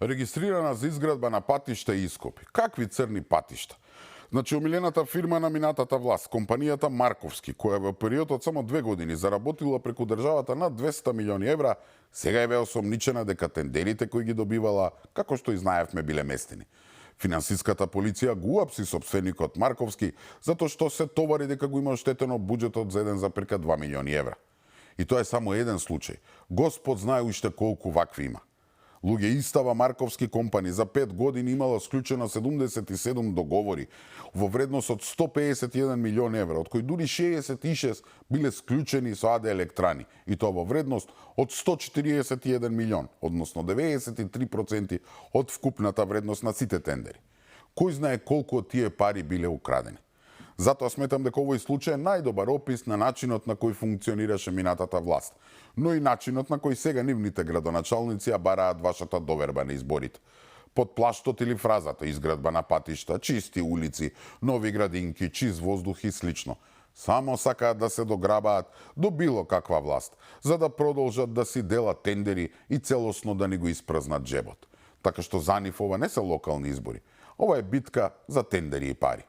Регистрирана за изградба на патишта и ископи. Какви црни патишта? Значи, омилената фирма на минатата власт, компанијата Марковски, која во период од само 2 години заработила преку државата над 200 милиони евра, сега е осомничена дека тендерите кои ги добивала, како што и знаевме, биле местени. Финансиската полиција го уапси сопственикот Марковски затоа што се товари дека го има оштетено буџетот за 1,2 милиони евра. И тоа е само еден случај. Господ знае уште колку вакви има. Луѓе истава Марковски компани за 5 години имала склучено 77 договори во вредност од 151 милион евра, од кои дури 66 биле склучени со АД Електрани, и тоа во вредност од 141 милион, односно 93% од вкупната вредност на сите тендери. Кој знае колку од тие пари биле украдени? Затоа сметам дека овој случај е најдобар опис на начинот на кој функционираше минатата власт, но и начинот на кој сега нивните градоначалници ја бараат вашата доверба на изборите. Под плаштот или фразата изградба на патишта, чисти улици, нови градинки, чист воздух и слично. Само сакаат да се дограбаат до било каква власт, за да продолжат да си делат тендери и целосно да ни го испразнат джебот. Така што за нив ова не се локални избори. Ова е битка за тендери и пари.